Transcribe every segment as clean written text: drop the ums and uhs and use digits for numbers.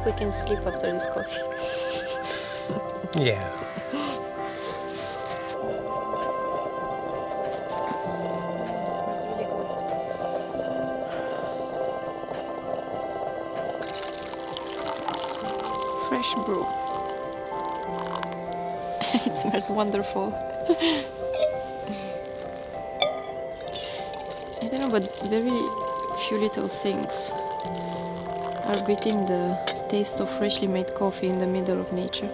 we can sleep after this coffee. Yeah. It smells really good. Fresh brew. It smells wonderful. I don't know, but very few little things are beating the taste of freshly made coffee in the middle of nature.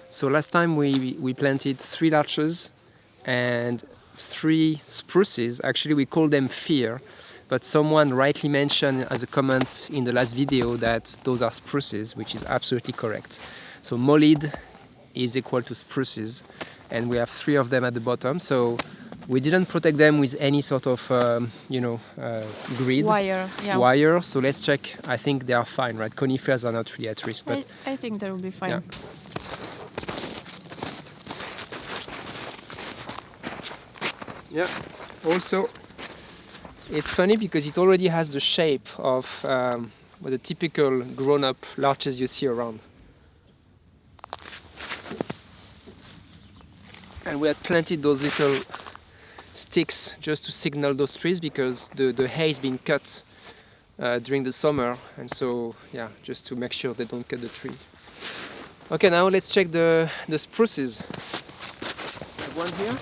So last time we planted 3 larches and 3 spruces. Actually, we call them fir, but someone rightly mentioned as a comment in the last video that those are spruces, which is absolutely correct. So molid is equal to spruces, and we have 3 of them at the bottom. So we didn't protect them with any sort of grid wire. So let's check. I think they are fine, right? Conifers are not really at risk, but I think they will be fine. Yeah. Yeah, also it's funny because it already has the shape of the typical grown-up larches you see around. And we had planted those little sticks just to signal those trees because the hay has been cut during the summer, and so yeah, just to make sure they don't cut the trees. Okay, now let's check the spruces. I have one here.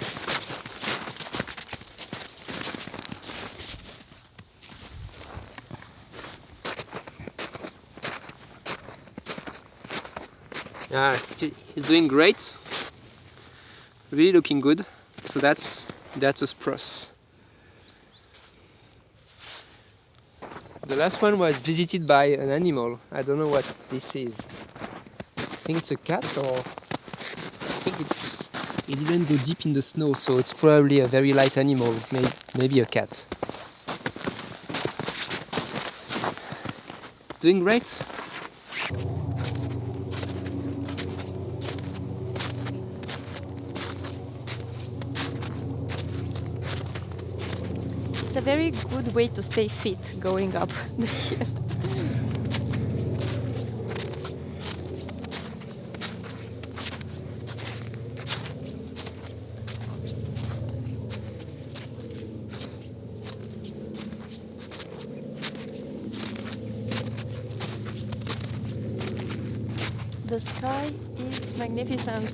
Yeah, he's doing great. Really looking good. So that's a spruce. The last one was visited by an animal. I don't know what this is. I think it's a cat, or I think it didn't go deep in the snow, so it's probably a very light animal, maybe a cat. Doing great. It's a very good way to stay fit going up the hill. The sky is magnificent.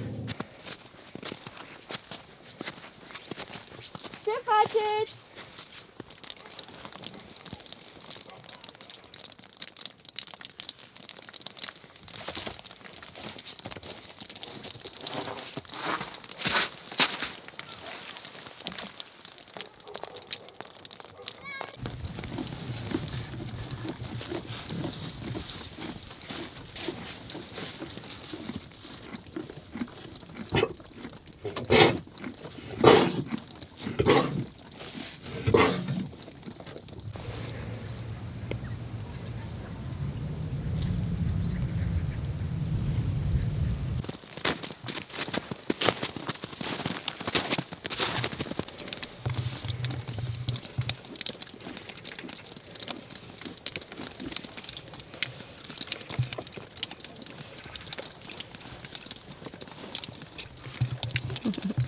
It.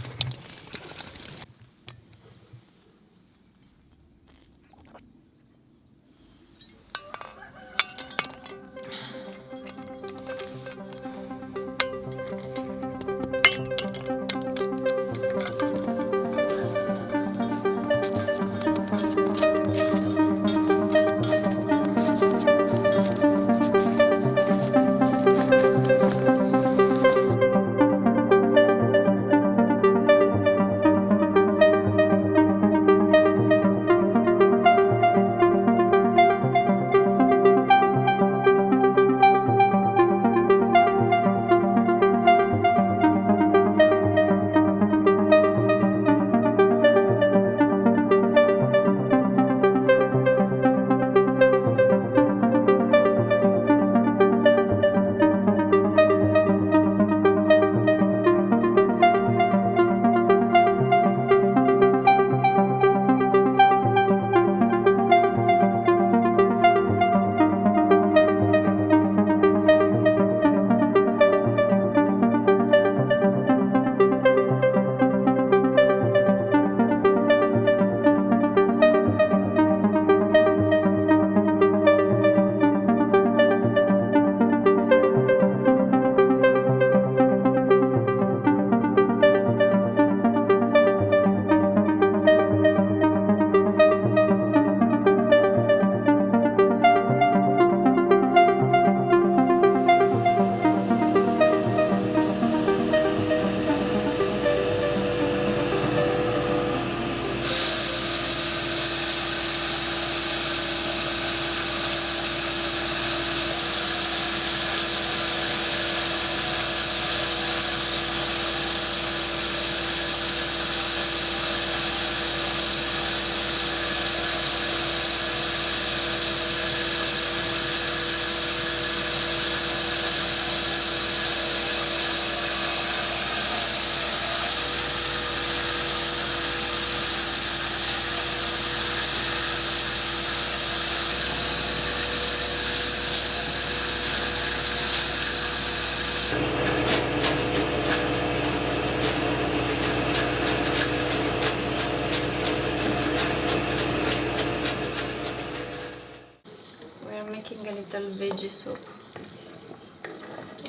little veggie soup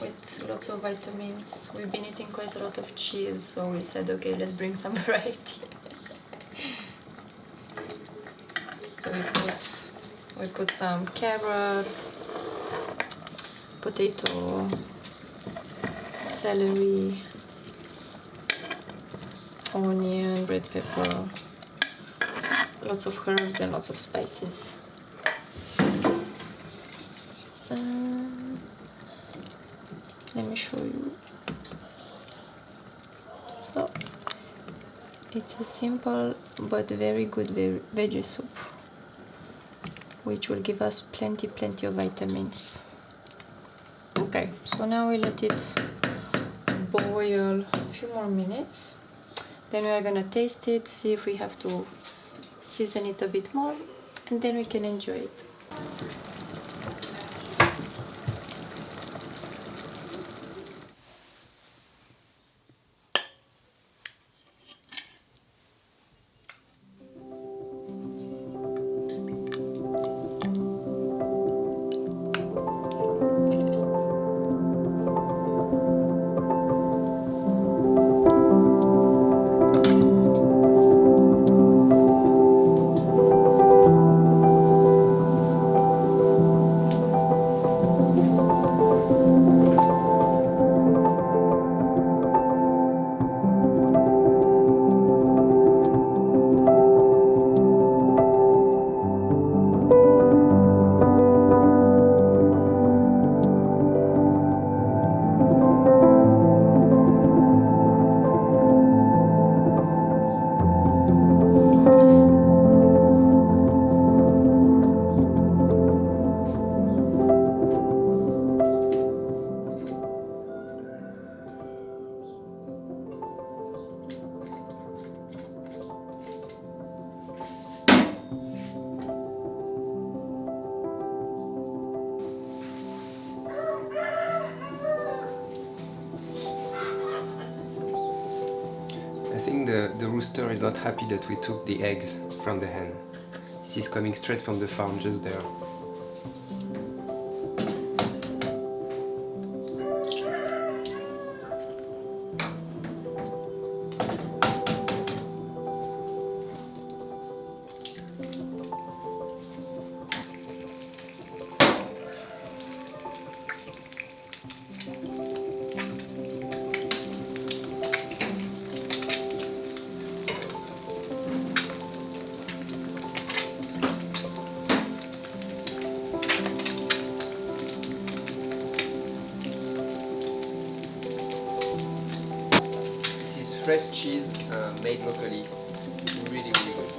with lots of vitamins. We've been eating quite a lot of cheese, so we said, okay, let's bring some variety. So we put some carrot, potato, celery, onion, red pepper, lots of herbs and lots of spices. Let me show you. So it's a simple but very good veggie soup, which will give us plenty of vitamins. Okay, so now we let it boil a few more minutes. Then we are gonna taste it, see if we have to season it a bit more, and then we can enjoy it. I think the rooster is not happy that we took the eggs from the hen. This is coming straight from the farm just there. Fresh cheese made locally, really good.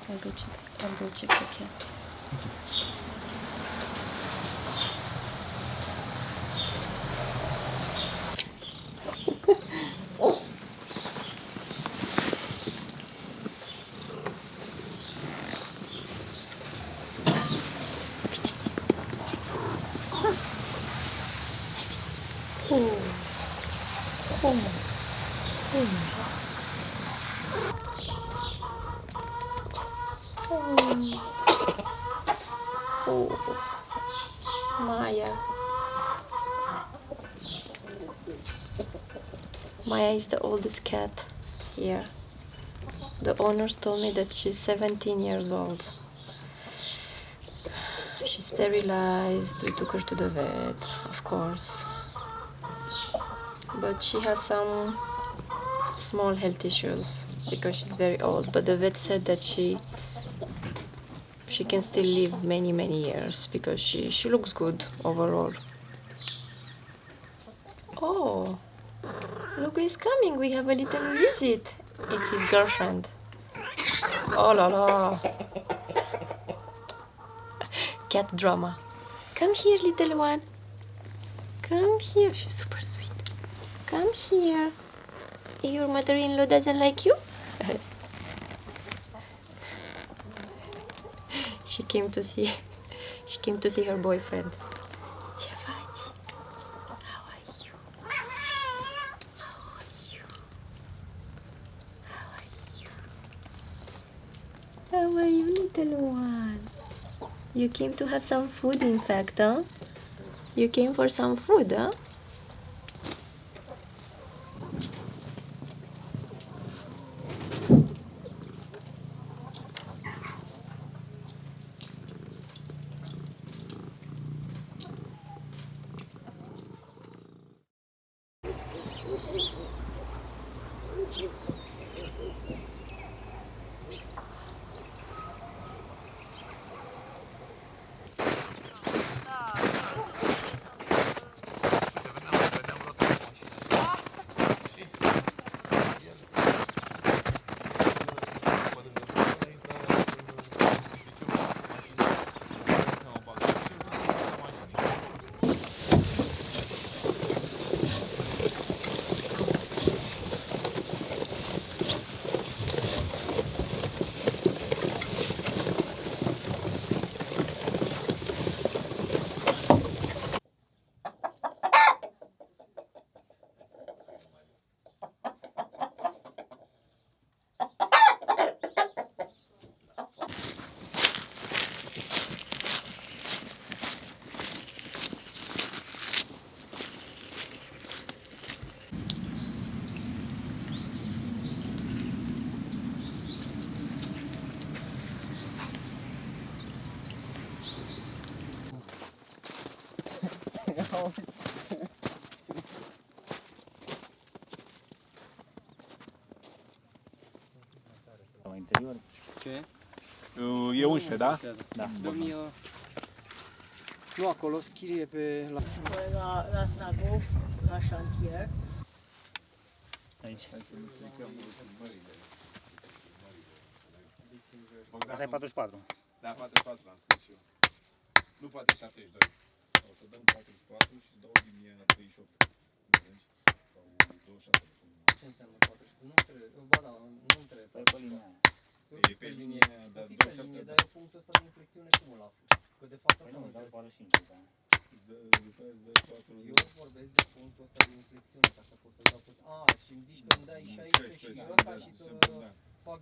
I'll go check the cat. Maya. Maya is the oldest cat here. The owners told me that she's 17 years old. sterilized. We took her to the vet, of course. But she has some small health issues because she's very old. But the vet said that she can still live many years because she looks good overall. Oh, look who's coming. We have a little visit. It's his girlfriend. Oh la la. Cat drama. Come here, little one. Come here. She's super sweet. Come here. Your mother-in-law doesn't like you? She came to see her boyfriend. How are you? How are you, little one? You came to have some food, in fact, huh? You came for some food, huh? Interior. Ce? E 11, da? Da. Nu acolo, schirie pe... La Snagov, la șantier. Aici. Asta e 44. Da, 44 l-am scris și eu. Nu poate 72. O să dăm 44 și dau linia 38. Înțelegi? Sau 27. Ce înseamnă 44? Nu trebuie, ba da, nu trebuie. Pe linia. E pe linie, dar fi pe linie, dar eu punctul ăsta de inflexiune cum îl aflu? Că de fapt Păi asta nu, nu dar trebuie. poate 5, da. după aia îți dă 4. Eu vorbesc de punctul ăsta de inflexiune, ca să pot să-l dau pe... A, și îmi zici că îmi dai 16 și ăsta și să fac...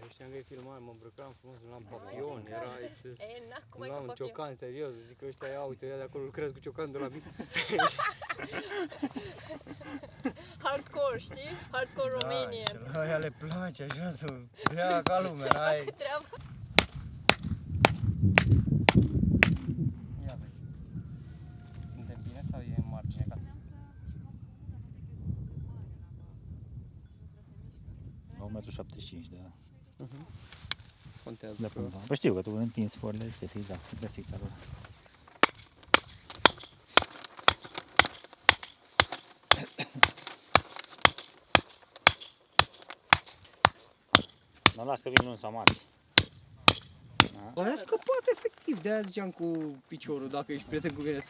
Eu știam că e filmare, mă îmbrăcam frumos, luam papion, era... Luam un ciocan, serios, zic că ăștia, ia uite, ăia de acolo lucrează cu ciocanul de la mine. Hardcore, știi? Hardcore Romanian. Da, și ăia le place așa să bea ca lumea, n-ai... Ia vezi. Suntem bine sau e în margine? La 1,75 m, da. Contează. De punta. Păi știu că tu întinzi forile, ți se exact, găsiți acolo. Nu las că vin luni sau marți. Băi, scăpat efectiv, de-aia ziceam cu piciorul, dacă ești prieten cu mine.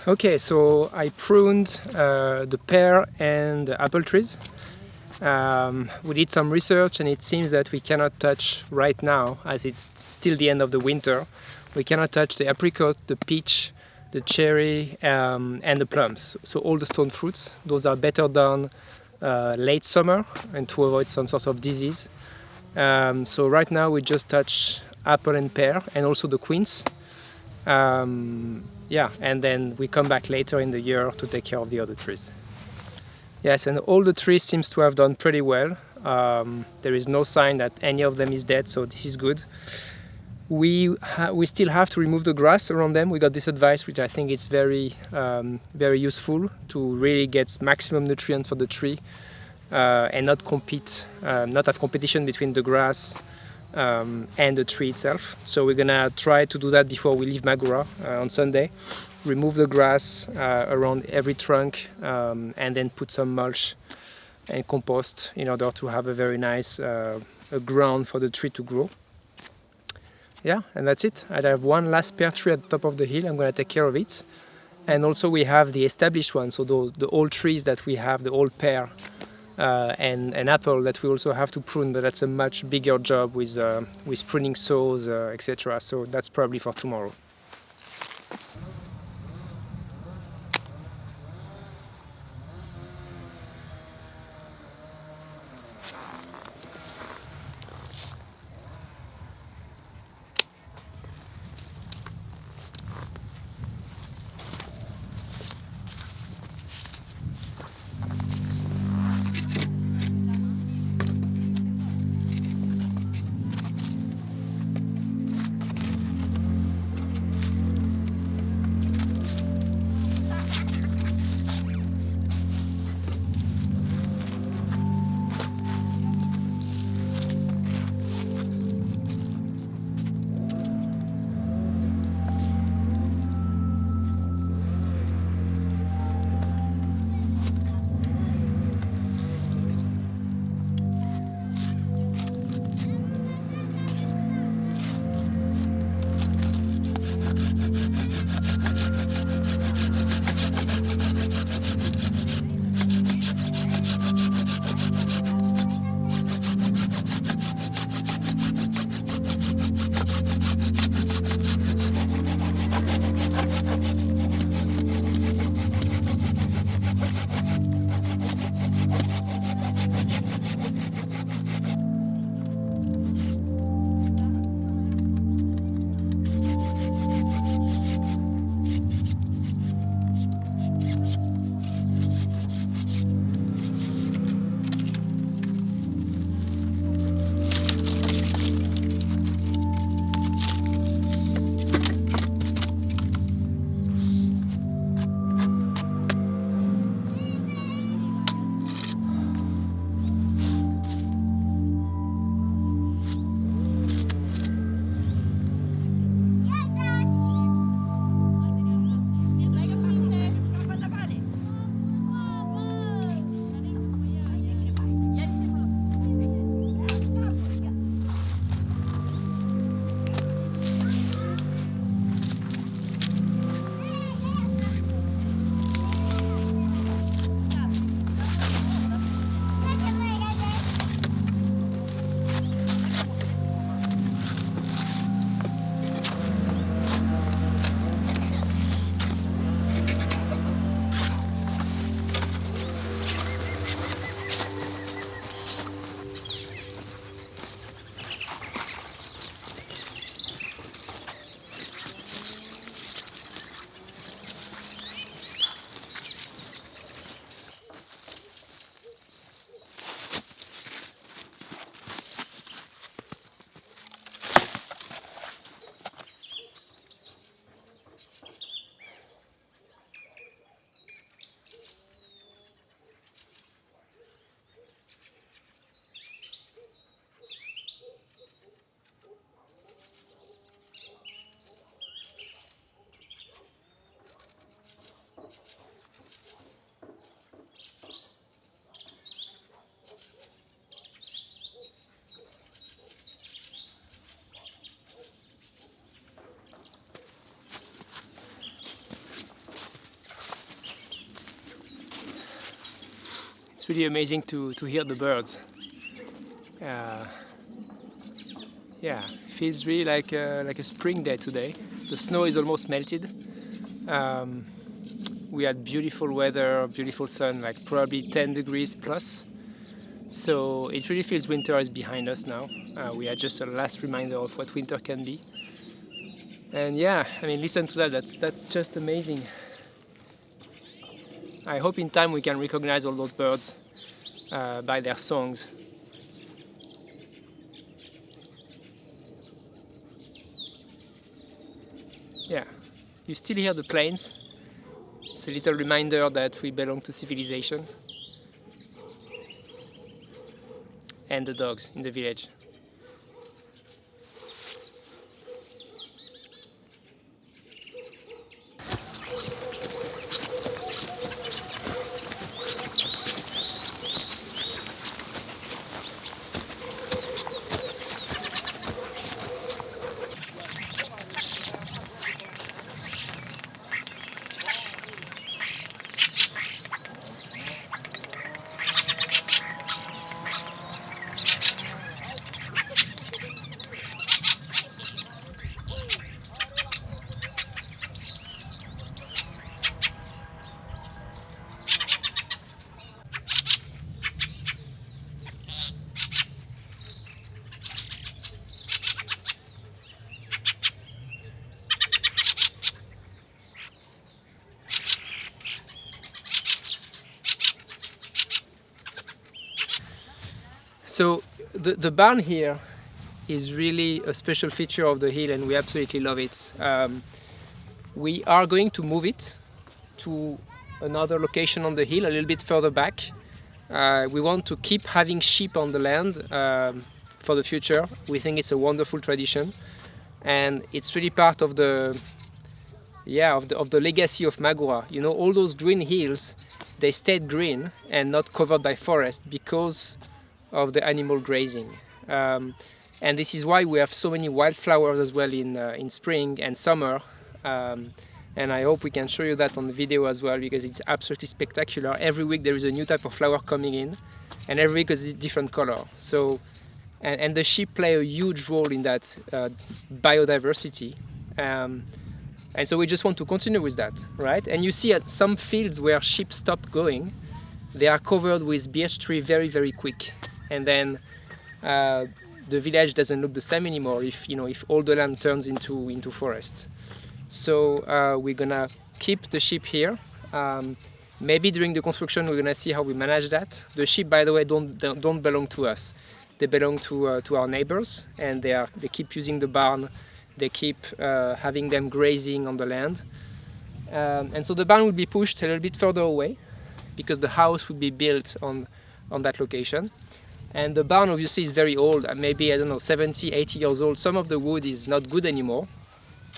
Okay, so I pruned the pear and the apple trees. We did some research and it seems that we cannot touch right now, as it's still the end of the winter, we cannot touch the apricot, the peach, the cherry and the plums. So all the stone fruits, those are better done late summer and to avoid some sort of disease. So right now we just touch apple and pear and also the quince. Yeah, and then we come back later in the year to take care of the other trees. Yes, and all the trees seems to have done pretty well. There is no sign that any of them is dead, so this is good. We still have to remove the grass around them. We got this advice, which I think is very useful to really get maximum nutrients for the tree and not have competition between the grass and the tree itself. So we're gonna try to do that before we leave Magura on Sunday. Remove the grass around every trunk and then put some mulch and compost in order to have a very nice ground for the tree to grow. Yeah, and that's it. I have one last pear tree at the top of the hill. I'm gonna take care of it. And also we have the established ones, so the old trees that we have, the old pear and an apple that we also have to prune, but that's a much bigger job with pruning saws, etc. So that's probably for tomorrow. It's really amazing to hear the birds. Yeah, feels really like a spring day today. The snow is almost melted. We had beautiful weather, beautiful sun, like probably 10 degrees plus. So it really feels winter is behind us now. We had just a last reminder of what winter can be. And yeah, I mean, listen to that. That's just amazing. I hope in time we can recognize all those birds by their songs. Yeah, you still hear the planes. It's a little reminder that we belong to civilization. And the dogs in the village. So the barn here is really a special feature of the hill, and we absolutely love it. We are going to move it to another location on the hill, a little bit further back. We want to keep having sheep on the land for the future. We think it's a wonderful tradition, and it's really part of the legacy of Magura. You know, all those green hills, they stayed green and not covered by forest because of the animal grazing. And this is why we have so many wildflowers as well in spring and summer. And I hope we can show you that on the video as well, because it's absolutely spectacular. Every week there is a new type of flower coming in, and every week is a different color. So, and the sheep play a huge role in that biodiversity. And so we just want to continue with that, right? And you see at some fields where sheep stopped going, they are covered with birch tree very, very quick. And then the village doesn't look the same anymore if all the land turns into forest. So we're gonna keep the sheep here. Maybe during the construction we're gonna see how we manage that. The sheep, by the way, don't belong to us. They belong to our neighbors, and they keep using the barn. They keep having them grazing on the land. And so the barn will be pushed a little bit further away because the house will be built on that location. And the barn obviously is very old, maybe, I don't know, 70, 80 years old. Some of the wood is not good anymore.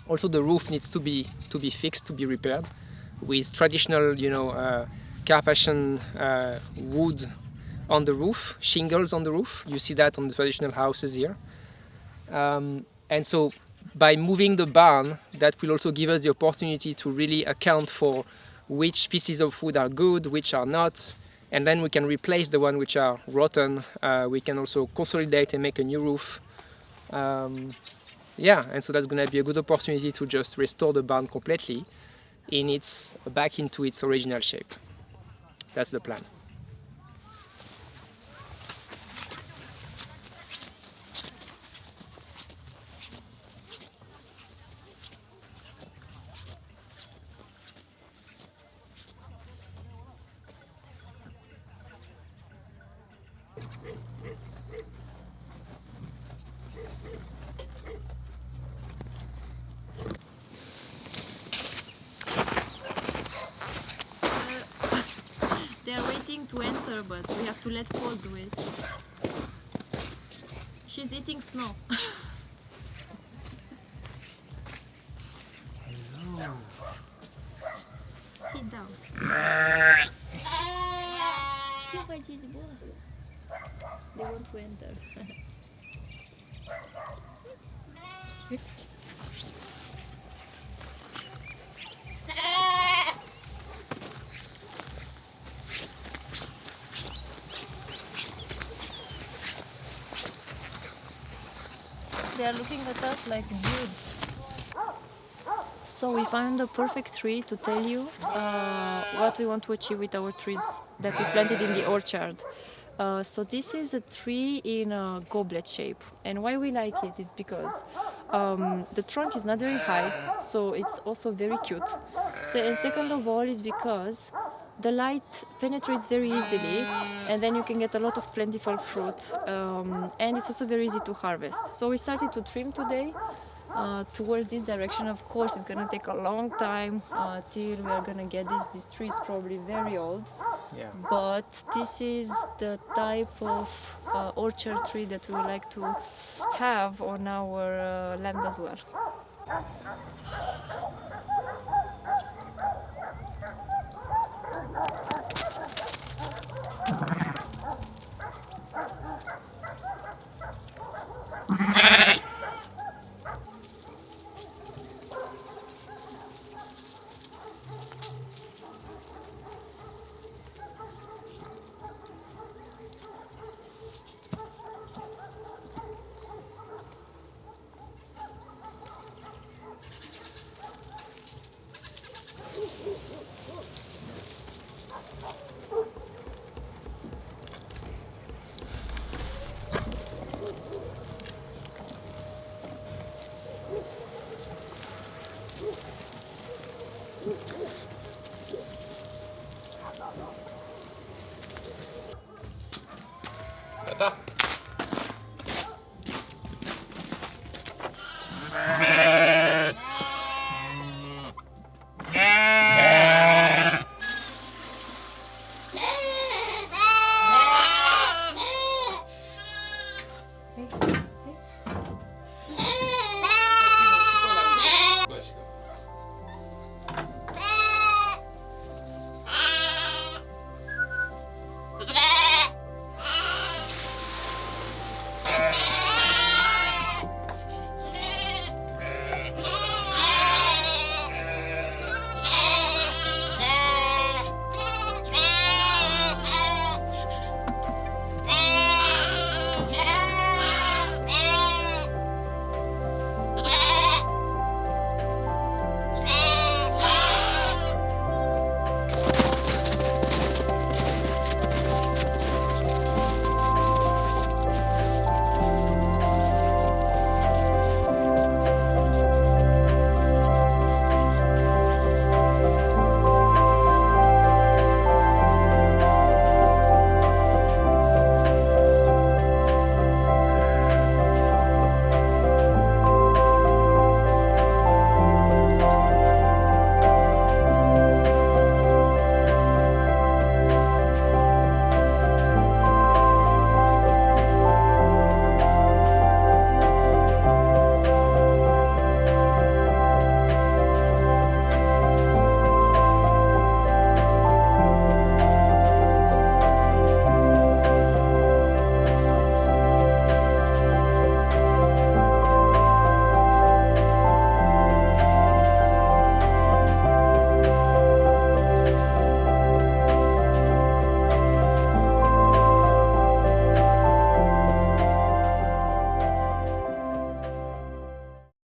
Also the roof needs to be fixed, to be repaired with traditional, Carpathian wood on the roof, shingles on the roof. You see that on the traditional houses here. And so by moving the barn, that will also give us the opportunity to really account for which pieces of wood are good, which are not, and then we can replace the one which are rotten. We can also consolidate and make a new roof. And so that's going to be a good opportunity to just restore the barn completely back into its original shape. That's the plan. They're waiting to enter, but we have to let Paul do it. She's eating snow. Hello. Sit down. They want to enter. They are looking at us like dudes. So we found the perfect tree to tell you what we want to achieve with our trees that we planted in the orchard. So this is a tree in a goblet shape, and why we like it is because the trunk is not very high, so it's also very cute. So, and second of all is because the light penetrates very easily, and then you can get a lot of plentiful fruit, and it's also very easy to harvest. So we started to trim today towards this direction. Of course, it's gonna take a long time till we are gonna get this. This tree is probably very old, Yeah. but this is the type of orchard tree that we would like to have on our land as well. Gata?